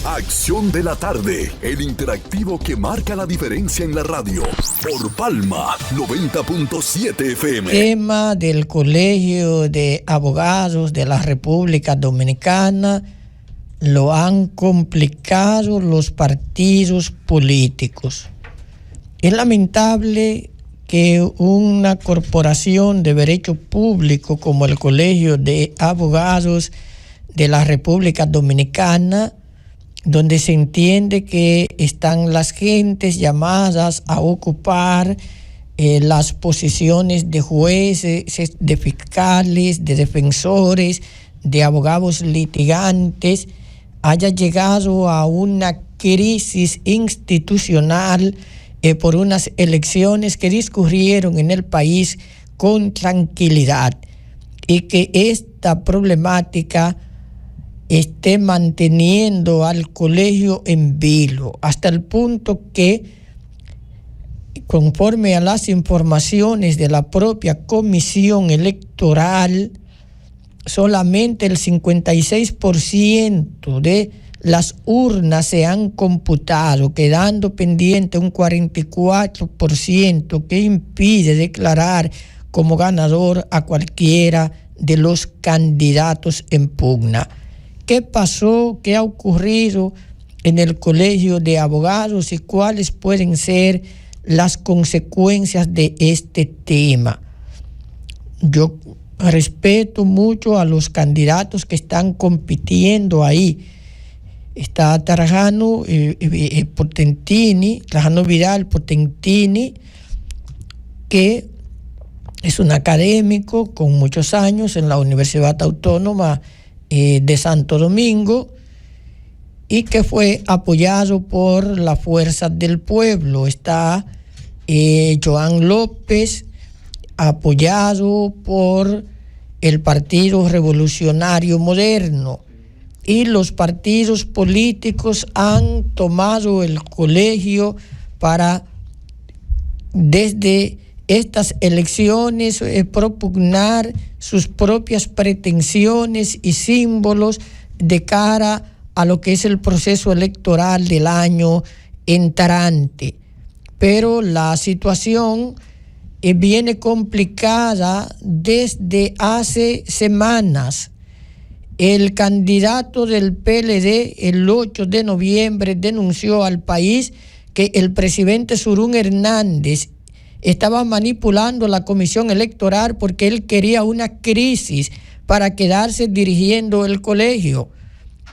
Acción de la tarde, el interactivo que marca la diferencia en la radio. Por Palma 90.7 FM. Tema del Colegio de Abogados de la República Dominicana lo han complicado los partidos políticos. Es lamentable que una corporación de derecho público como el Colegio de Abogados de la República Dominicana, donde se entiende que están las gentes llamadas a ocupar las posiciones de jueces, de fiscales, de defensores, de abogados litigantes, haya llegado a una crisis institucional por unas elecciones que discurrieron en el país con tranquilidad, y que esta problemática esté manteniendo al colegio en vilo, hasta el punto que, conforme a las informaciones de la propia comisión electoral, solamente el 56% de las urnas se han computado, quedando pendiente un 44% que impide declarar como ganador a cualquiera de los candidatos en pugna. ¿Qué pasó? ¿Qué ha ocurrido en el Colegio de Abogados y cuáles pueden ser las consecuencias de este tema? Yo respeto mucho a los candidatos que están compitiendo ahí. Está Trajano Vidal Potentini, que es un académico con muchos años en la Universidad Autónoma de Santo Domingo, y que fue apoyado por la Fuerza del Pueblo. Está Joan López, apoyado por el Partido Revolucionario Moderno, y los partidos políticos han tomado el colegio para, desde estas elecciones, propugnar sus propias pretensiones y símbolos de cara a lo que es el proceso electoral del año entrante. Pero la situación viene complicada desde hace semanas. El candidato del PLD, el 8 de noviembre, denunció al país que el presidente Surún Hernández estaba manipulando la comisión electoral porque él quería una crisis para quedarse dirigiendo el colegio.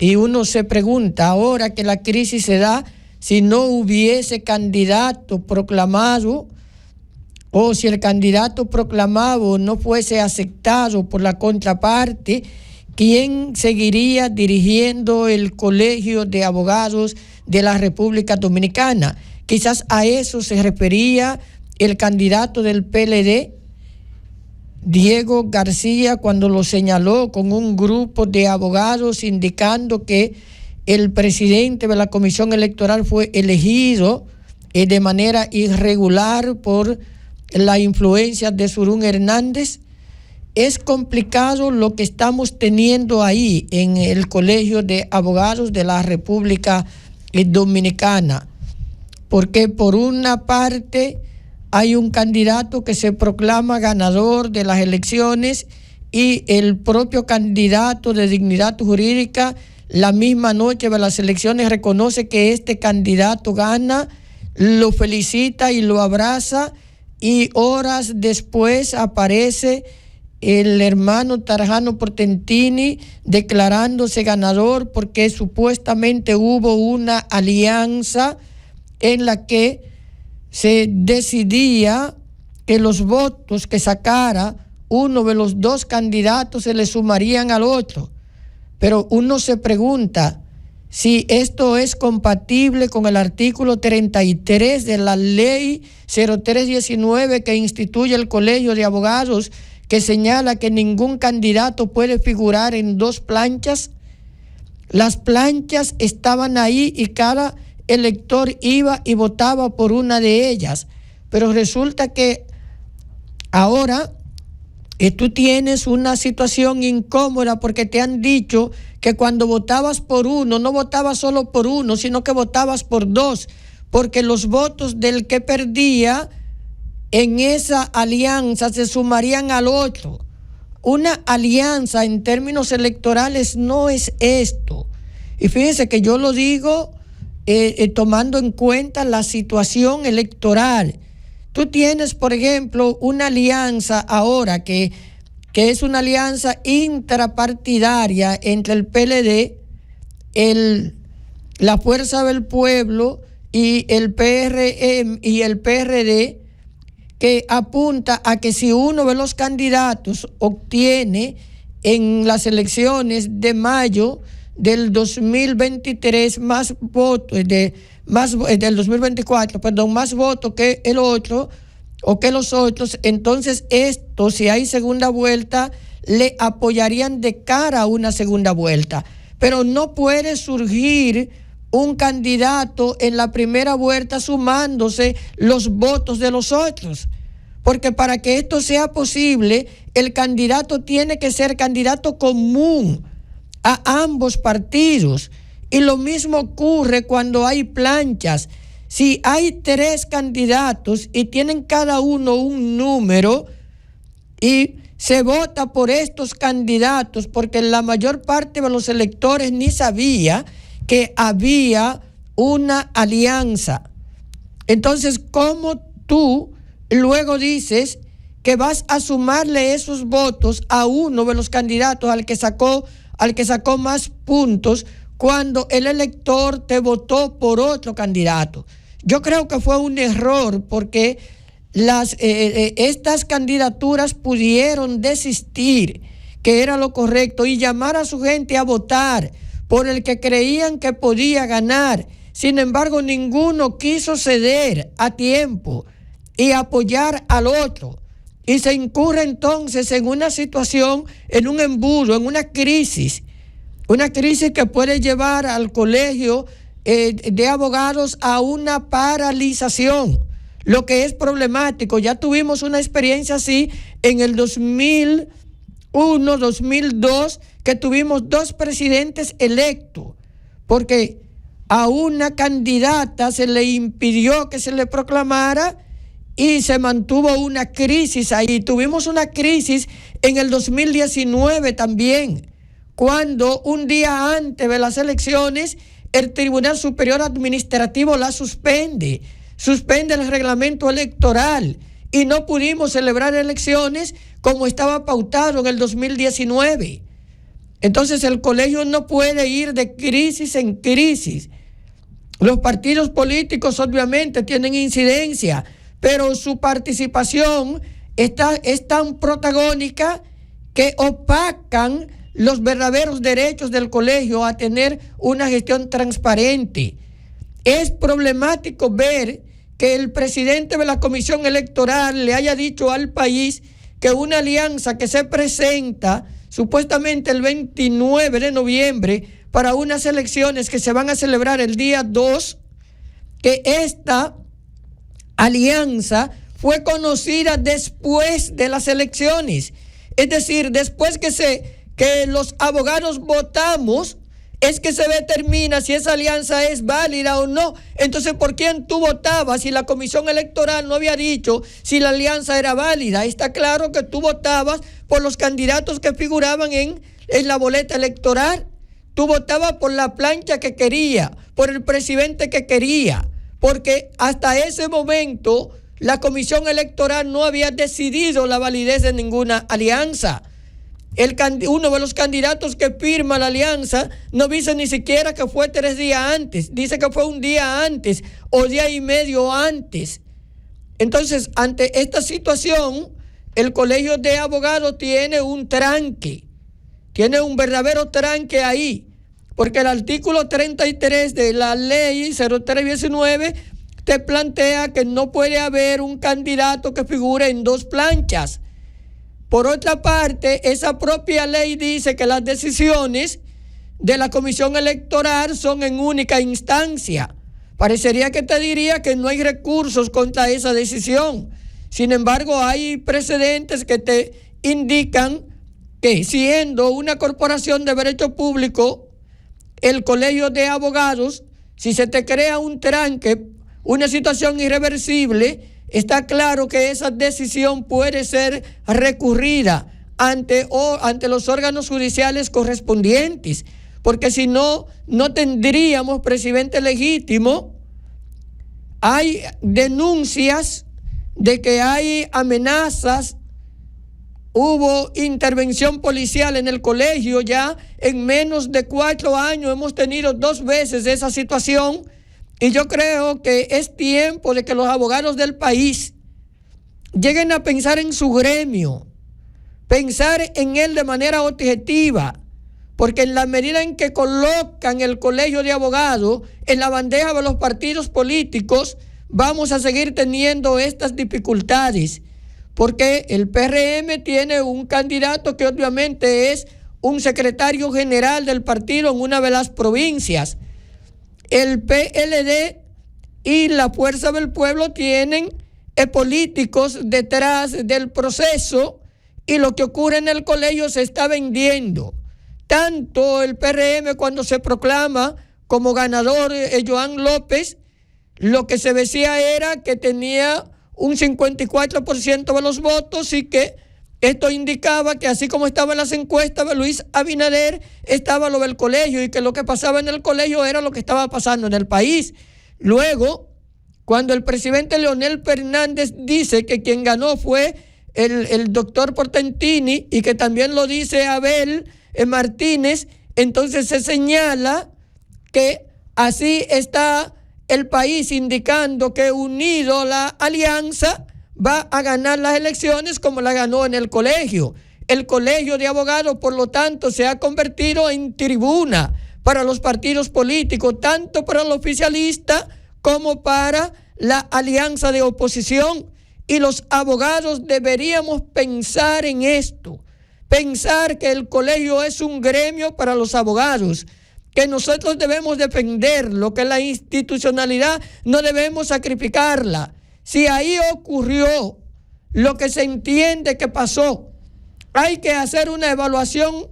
Y uno se pregunta, ahora que la crisis se da, si no hubiese candidato proclamado, o si el candidato proclamado no fuese aceptado por la contraparte, ¿quién seguiría dirigiendo el Colegio de Abogados de la República Dominicana? Quizás a eso se refería el candidato del PLD, Diego García, cuando lo señaló con un grupo de abogados indicando que el presidente de la Comisión Electoral fue elegido de manera irregular por la influencia de Surún Hernández. Es complicado lo que estamos teniendo ahí en el Colegio de Abogados de la República Dominicana, porque por una parte hay un candidato que se proclama ganador de las elecciones y el propio candidato de Dignidad Jurídica, la misma noche de las elecciones, reconoce que este candidato gana, lo felicita y lo abraza, y horas después aparece el hermano Trajano Potentini declarándose ganador porque supuestamente hubo una alianza en la que se decidía que los votos que sacara uno de los dos candidatos se le sumarían al otro. Pero uno se pregunta si esto es compatible con el artículo 33 de la ley 0319 que instituye el Colegio de Abogados, que señala que ningún candidato puede figurar en dos planchas. Las planchas estaban ahí y cada elector iba y votaba por una de ellas, pero resulta que ahora tú tienes una situación incómoda porque te han dicho que cuando votabas por uno, no votabas solo por uno, sino que votabas por dos, porque los votos del que perdía en esa alianza se sumarían al otro. Una alianza en términos electorales no es esto. Y fíjense que yo lo digo tomando en cuenta la situación electoral. Tú tienes, por ejemplo, una alianza ahora que es una alianza intrapartidaria entre el PLD, la Fuerza del Pueblo y el PRM y el PRD, que apunta a que si uno de los candidatos obtiene en las elecciones de mayo del 2023 más votos, del 2024, perdón, más votos que el otro o que los otros, entonces esto, si hay segunda vuelta, le apoyarían de cara a una segunda vuelta. Pero no puede surgir un candidato en la primera vuelta sumándose los votos de los otros, porque para que esto sea posible, el candidato tiene que ser candidato común a ambos partidos. Y lo mismo ocurre cuando hay planchas. Si hay 3 candidatos y tienen cada uno un número y se vota por estos candidatos, porque la mayor parte de los electores ni sabía que había una alianza. Entonces, ¿cómo tú luego dices que vas a sumarle esos votos a uno de los candidatos al que sacó más puntos cuando el elector te votó por otro candidato? Yo creo que fue un error porque estas candidaturas pudieron desistir, que era lo correcto, y llamar a su gente a votar por el que creían que podía ganar. Sin embargo, ninguno quiso ceder a tiempo y apoyar al otro. Y se incurre entonces en una situación, en un embudo, en una crisis que puede llevar al colegio de abogados a una paralización, lo que es problemático. Ya tuvimos una experiencia así en el 2001, 2002, que tuvimos 2 presidentes electos, porque a una candidata se le impidió que se le proclamara y se mantuvo una crisis ahí. Tuvimos una crisis en el 2019 también, cuando un día antes de las elecciones el Tribunal Superior Administrativo la suspende el reglamento electoral y no pudimos celebrar elecciones como estaba pautado en el 2019. Entonces el colegio no puede ir de crisis en crisis. Los partidos políticos obviamente tienen incidencia, pero su participación es tan protagónica que opacan los verdaderos derechos del colegio a tener una gestión transparente. Es problemático ver que el presidente de la Comisión Electoral le haya dicho al país que una alianza que se presenta supuestamente el 29 de noviembre para unas elecciones que se van a celebrar el día 2, que esta alianza fue conocida después de las elecciones. Es decir, después que los abogados votamos, es que se determina si esa alianza es válida o no. Entonces, ¿por quién tú votabas si la Comisión Electoral no había dicho si la alianza era válida? Está claro que tú votabas por los candidatos que figuraban en la boleta electoral. Tú votabas por la plancha que quería, por el presidente que quería, porque hasta ese momento la Comisión Electoral no había decidido la validez de ninguna alianza. Uno de los candidatos que firma la alianza no dice ni siquiera que fue 3 días antes, dice que fue un día antes o día y medio antes. Entonces, ante esta situación, el Colegio de Abogados tiene un tranque, tiene un verdadero tranque ahí, porque el artículo 33 de la ley 0319 te plantea que no puede haber un candidato que figure en 2 planchas. Por otra parte, esa propia ley dice que las decisiones de la Comisión Electoral son en única instancia. Parecería que te diría que no hay recursos contra esa decisión. Sin embargo, hay precedentes que te indican que, siendo una corporación de derecho público, el Colegio de Abogados, si se te crea un tranque, una situación irreversible, está claro que esa decisión puede ser recurrida ante los órganos judiciales correspondientes, porque si no, no tendríamos presidente legítimo. Hay denuncias de que hay amenazas, hubo intervención policial en el colegio. Ya en menos de 4 años hemos tenido 2 veces esa situación, y yo creo que es tiempo de que los abogados del país lleguen a pensar en su gremio, pensar en él de manera objetiva, porque en la medida en que colocan el Colegio de Abogados en la bandeja de los partidos políticos, vamos a seguir teniendo estas dificultades, porque el PRM tiene un candidato que obviamente es un secretario general del partido en una de las provincias. El PLD y la Fuerza del Pueblo tienen políticos detrás del proceso, y lo que ocurre en el colegio se está vendiendo. Tanto el PRM, cuando se proclama como ganador Joan López, lo que se decía era que tenía un 54% de los votos, y que esto indicaba que, así como estaba en las encuestas de Luis Abinader, estaba lo del colegio, y que lo que pasaba en el colegio era lo que estaba pasando en el país. Luego, cuando el presidente Leonel Fernández dice que quien ganó fue el doctor Portentini, y que también lo dice Abel Martínez, entonces se señala que así está el país, indicando que unido la alianza va a ganar las elecciones como la ganó en el colegio. El Colegio de Abogados, por lo tanto, se ha convertido en tribuna para los partidos políticos, tanto para el oficialista como para la alianza de oposición. Y los abogados deberíamos pensar en esto, pensar que el colegio es un gremio para los abogados, que nosotros debemos defenderlo, que la institucionalidad no debemos sacrificarla. Si ahí ocurrió lo que se entiende que pasó, hay que hacer una evaluación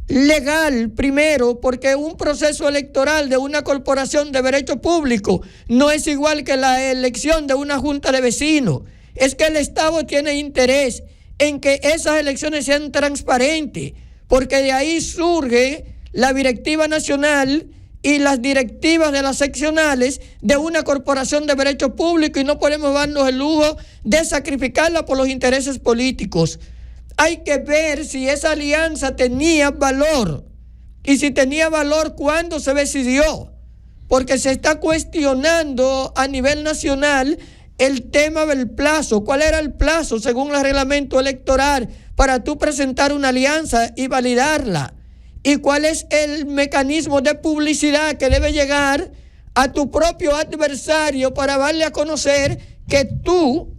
legal primero, porque un proceso electoral de una corporación de derecho público no es igual que la elección de una junta de vecinos. Es que el Estado tiene interés en que esas elecciones sean transparentes, porque de ahí surge la directiva nacional y las directivas de las seccionales de una corporación de derecho público, y no podemos darnos el lujo de sacrificarla por los intereses políticos. Hay que ver si esa alianza tenía valor, y si tenía valor, ¿cuándo se decidió? Porque se está cuestionando a nivel nacional el tema del plazo. ¿Cuál era el plazo según el reglamento electoral para tú presentar una alianza y validarla? ¿Y cuál es el mecanismo de publicidad que debe llegar a tu propio adversario para darle a conocer que tú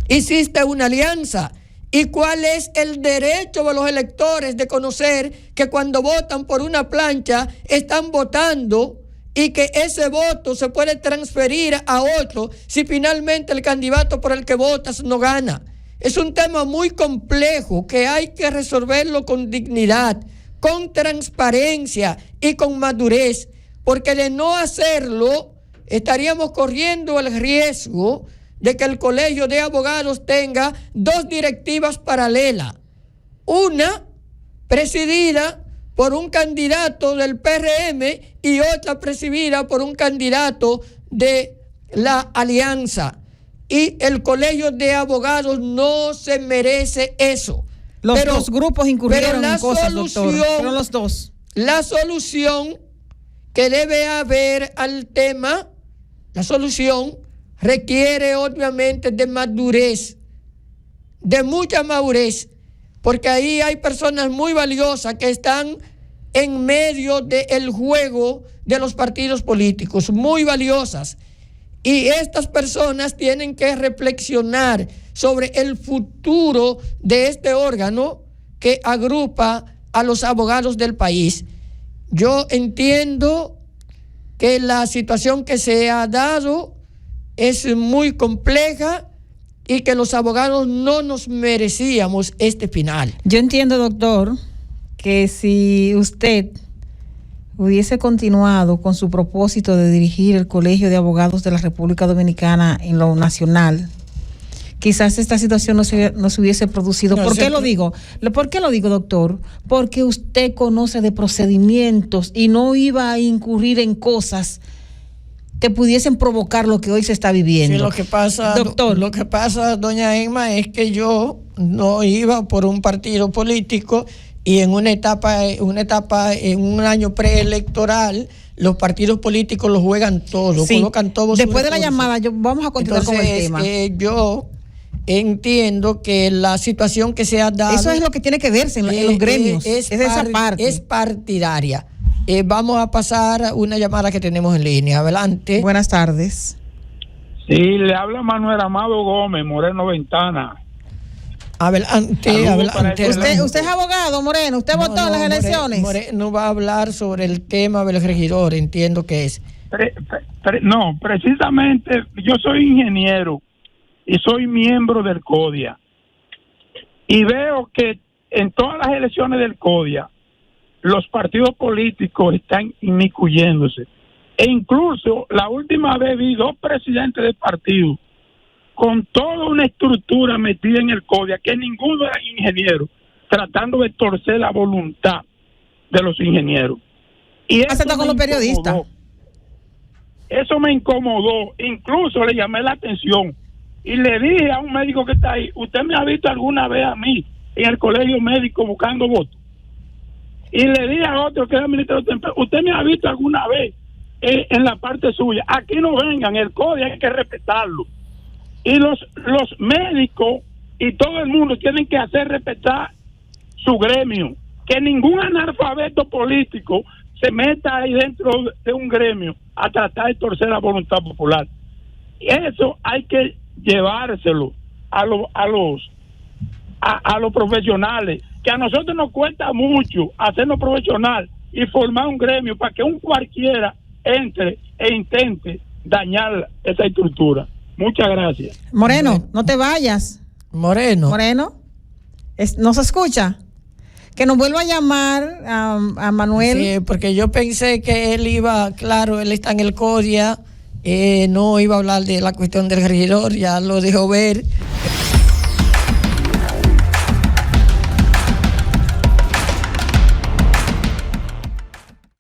hiciste una alianza? ¿Y cuál es el derecho de los electores de conocer que cuando votan por una plancha están votando, y que ese voto se puede transferir a otro si finalmente el candidato por el que votas no gana? Es un tema muy complejo que hay que resolverlo con dignidad, con transparencia y con madurez, porque de no hacerlo estaríamos corriendo el riesgo de que el Colegio de Abogados tenga 2 directivas paralelas, una presidida por un candidato del PRM y otra presidida por un candidato de la alianza. Y el Colegio de Abogados no se merece eso. Los dos grupos incurrieron en cosas, doctor. Pero los dos. La solución que debe haber al tema, la solución requiere obviamente de madurez, de mucha madurez, porque ahí hay personas muy valiosas que están en medio del juego de los partidos políticos, muy valiosas. Y estas personas tienen que reflexionar sobre el futuro de este órgano que agrupa a los abogados del país. Yo entiendo que la situación que se ha dado es muy compleja y que los abogados no nos merecíamos este final. Yo entiendo, doctor, que si usted hubiese continuado con su propósito de dirigir el Colegio de Abogados de la República Dominicana en lo nacional, quizás esta situación no se hubiese producido. ¿Por qué lo digo? ¿Por qué lo digo, doctor? Porque usted conoce de procedimientos y no iba a incurrir en cosas que pudiesen provocar lo que hoy se está viviendo. Sí, lo que pasa, doctor, lo que pasa, doña Emma, es que yo no iba por un partido político y en una etapa, en un año preelectoral, los partidos políticos lo juegan todo, sí, colocan todos. Después de la llamada, vamos a continuar con el tema. Yo entiendo que la situación que se ha dado... Eso es lo que tiene que verse en los gremios, es esa parte. Es partidaria. Vamos a pasar a una llamada que tenemos en línea. Adelante. Buenas tardes. Sí, le habla Manuel Amado Gómez, Moreno Ventana. Adelante. Usted es abogado, Moreno. ¿Usted votó en las elecciones? Moreno va a hablar sobre el tema del regidor, entiendo que es. No, precisamente yo soy ingeniero y soy miembro del CODIA. Y veo que en todas las elecciones del CODIA, los partidos políticos están inmiscuyéndose. E incluso la última vez vi 2 presidentes de partido con toda una estructura metida en el CODIA, que ninguno era ingeniero, tratando de torcer la voluntad de los ingenieros. Y eso con los periodistas. Eso me incomodó. Incluso le llamé la atención y le dije a un médico que está ahí: ¿usted me ha visto alguna vez a mí en el colegio médico buscando votos? Y le dije a otro que era ministro de Empleo: ¿usted me ha visto alguna vez en la parte suya? Aquí no vengan, el código hay que respetarlo. Y los médicos y todo el mundo tienen que hacer respetar su gremio. Que ningún analfabeto político se meta ahí dentro de un gremio a tratar de torcer la voluntad popular. Y eso hay que llevárselo a los profesionales, que a nosotros nos cuesta mucho hacernos profesional y formar un gremio para que un cualquiera entre e intente dañar esa estructura. Muchas gracias. Moreno, no te vayas. Moreno, ¿no se escucha? Que nos vuelva a llamar a Manuel. Sí, porque yo pensé que él está en el CODIA, no iba a hablar de la cuestión del regidor, ya lo dejó ver.